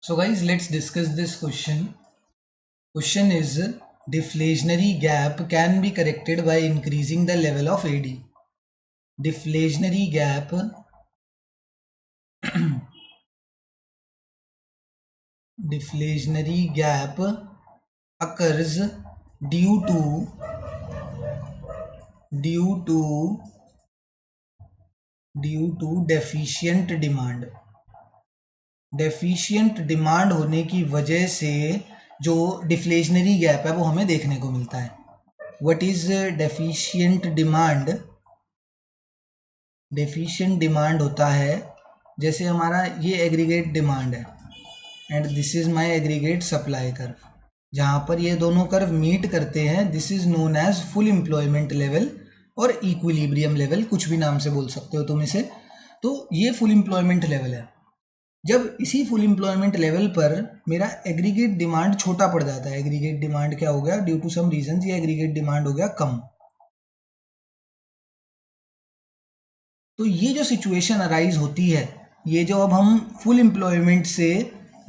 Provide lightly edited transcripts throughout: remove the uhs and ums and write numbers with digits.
So guys, let's discuss this question. Question is, deflationary gap can be corrected by increasing the level of AD. Deflationary gap occurs due to deficient demand. Deficient demand होने की वजह से जो deflationary gap है वो हमें देखने को मिलता है. What is deficient demand? Deficient demand होता है जैसे हमारा ये एग्रीगेट डिमांड है and this is my aggregate supply curve. जहाँ पर ये दोनों कर्व मीट करते हैं this is known as full employment level और इक्विलिब्रियम लेवल, कुछ भी नाम से बोल सकते हो तुम इसे. तो ये फुल एम्प्लॉयमेंट लेवल है. जब इसी फुल एम्प्लॉयमेंट लेवल पर मेरा एग्रीगेट डिमांड छोटा पड़ जाता है, एग्रीगेट डिमांड क्या हो गया, ड्यू टू सम रीजन ये एग्रीगेट डिमांड हो गया कम. तो ये जो सिचुएशन अराइज होती है, ये जो अब हम फुल एम्प्लॉयमेंट से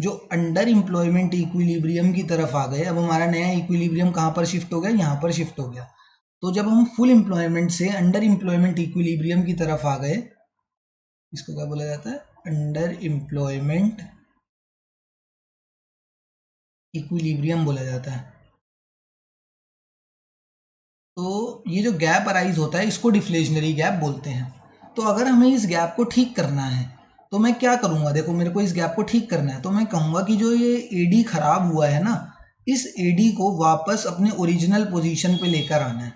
जो अंडर एम्प्लॉयमेंट इक्विलिब्रियम की तरफ आ गए, अब हमारा नया इक्विलिब्रियम कहाँ पर शिफ्ट हो गया, यहाँ पर शिफ्ट हो गया. तो जब हम फुल एम्प्लॉयमेंट से अंडर एम्प्लॉयमेंट इक्विलिब्रियम की तरफ आ गए, इसको क्या बोला जाता है, अंडर एम्प्लॉयमेंट इक्विलिब्रियम बोला जाता है. तो ये जो गैप अराइज होता है इसको डिफ्लेशनरी गैप बोलते हैं. तो अगर हमें इस गैप को ठीक करना है तो मैं क्या करूँगा, देखो मेरे को इस गैप को ठीक करना है तो मैं कहूँगा कि जो ये एडी खराब हुआ है ना, इस एडी को वापस अपने ओरिजिनल पोजीशन पे लेकर आना है.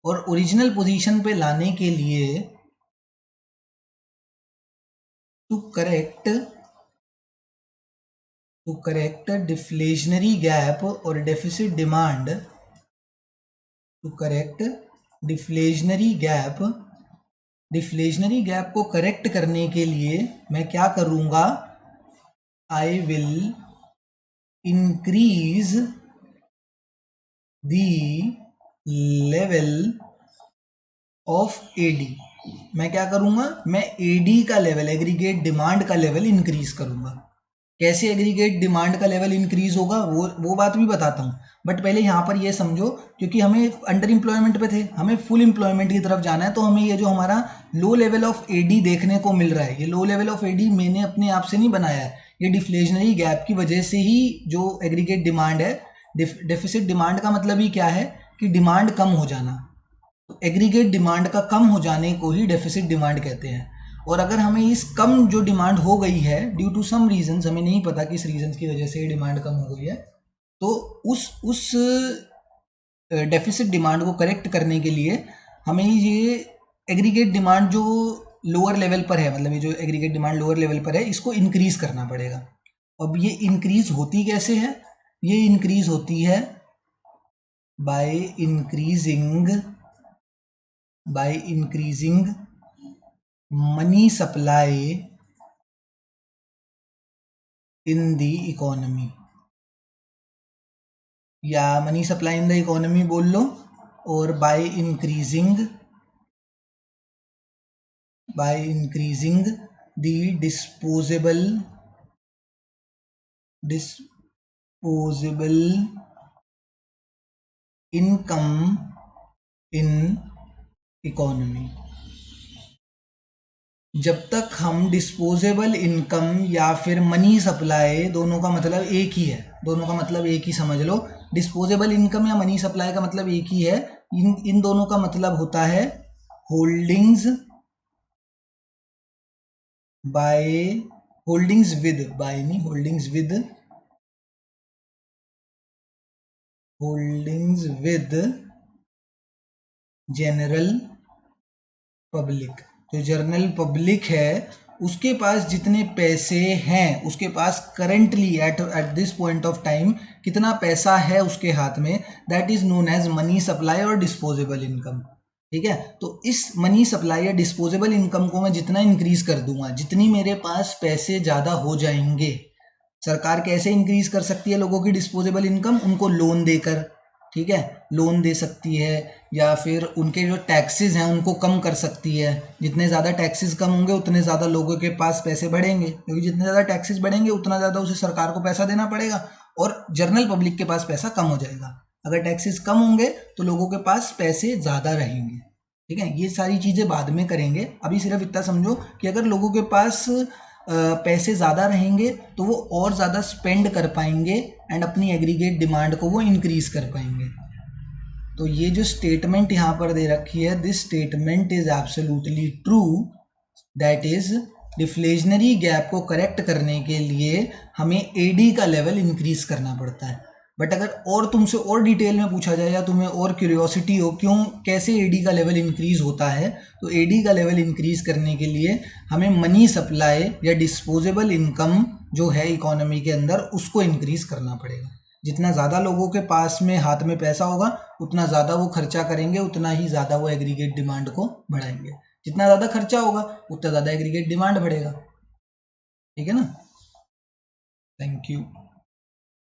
और ओरिजिनल पोजीशन पे लाने के लिए टू करेक्ट डिफ्लेशनरी गैप और deficit demand, to correct deflationary gap को करेक्ट करने के लिए मैं क्या करूँगा, I will increase the level of AD. मैं क्या करूँगा, मैं एडी का लेवल, एग्रीगेट डिमांड का लेवल इंक्रीज करूँगा. कैसे एग्रीगेट डिमांड का लेवल इंक्रीज होगा वो बात भी बताता हूँ, बट पहले यहाँ पर ये समझो, क्योंकि हमें अंडर एम्प्लॉयमेंट पे थे, हमें फुल एम्प्लॉयमेंट की तरफ जाना है. तो हमें ये जो हमारा लो लेवल ऑफ एडी देखने को मिल रहा है, ये लो लेवल ऑफ एडी मैंने अपने आप से नहीं बनाया है, ये डिफ्लेशनरी गैप की वजह से ही जो एग्रीगेट डिमांड है. डेफिसिट डिमांड का मतलब ही क्या है कि डिमांड कम हो जाना. तो एग्रीगेट डिमांड का कम हो जाने को ही डेफिसिट डिमांड कहते हैं. और अगर हमें इस कम जो डिमांड हो गई है ड्यू टू सम रीजंस, हमें नहीं पता किस रीजंस की वजह से ये डिमांड कम हो गई है, तो उस डेफिसिट डिमांड को करेक्ट करने के लिए हमें ये एग्रीगेट डिमांड जो लोअर लेवल पर है, मतलब ये जो एग्रीगेट डिमांड लोअर लेवल पर है, इसको इंक्रीज करना पड़ेगा. अब ये इंक्रीज होती कैसे है, ये इंक्रीज होती है by increasing money supply in the economy, या money supply in the economy बोल लो, और by increasing the disposable income in economy. जब तक हम डिस्पोजेबल इनकम या फिर मनी सप्लाई, दोनों का मतलब एक ही है, दोनों का मतलब एक ही समझ लो. डिस्पोजेबल इनकम या मनी सप्लाई का मतलब एक ही है. इन दोनों का मतलब होता है होल्डिंग्स विद जनरल पब्लिक. जो जनरल पब्लिक है उसके पास जितने पैसे हैं, उसके पास currently at this point of time कितना पैसा है उसके हाथ में, that is known as money supply और डिस्पोजेबल इनकम. ठीक है, तो इस मनी सप्लाई या डिस्पोजेबल इनकम को मैं जितना इंक्रीज कर दूंगा, जितनी मेरे पास पैसे ज़्यादा हो जाएंगे. सरकार कैसे इंक्रीज कर सकती है लोगों की डिस्पोजेबल इनकम, उनको लोन देकर. ठीक है, लोन दे सकती है, या फिर उनके जो टैक्सेस हैं उनको कम कर सकती है। जितने ज़्यादा टैक्सेस कम होंगे उतने ज़्यादा लोगों के पास पैसे बढ़ेंगे, क्योंकि जितने ज़्यादा टैक्सेस बढ़ेंगे उतना ज़्यादा उसे सरकार को पैसा देना पड़ेगा और जनरल पब्लिक के पास पैसा कम हो जाएगा। अगर टैक्सेस कम होंगे तो लोगों के पास पैसे ज़्यादा रहेंगे। ठीक है, ये सारी चीज़ें बाद में करेंगे, अभी सिर्फ इतना समझो कि अगर लोगों के पास पैसे ज़्यादा रहेंगे तो वो और ज़्यादा स्पेंड कर पाएंगे एंड अपनी एग्रीगेट डिमांड को वो इंक्रीज कर पाएंगे। तो ये जो स्टेटमेंट यहाँ पर दे रखी है, this statement is absolutely true, that is deflationary gap को करेक्ट करने के लिए हमें एडी का लेवल इंक्रीज करना पड़ता है। बट अगर और तुमसे और डिटेल में पूछा जाए या तुम्हें और क्यूरियोसिटी हो क्यों कैसे एडी का लेवल इंक्रीज होता है, तो एडी का लेवल इंक्रीज करने के लिए हमें मनी सप्लाई या डिस्पोजेबल इनकम जो है इकोनॉमी के अंदर उसको इंक्रीज करना पड़ेगा। जितना ज़्यादा लोगों के पास में हाथ में पैसा होगा उतना ज़्यादा वो खर्चा करेंगे, उतना ही ज़्यादा वो एग्रीगेट डिमांड को बढ़ाएंगे। जितना ज़्यादा खर्चा होगा उतना ज़्यादा एग्रीगेट डिमांड बढ़ेगा। ठीक है ना, थैंक यू।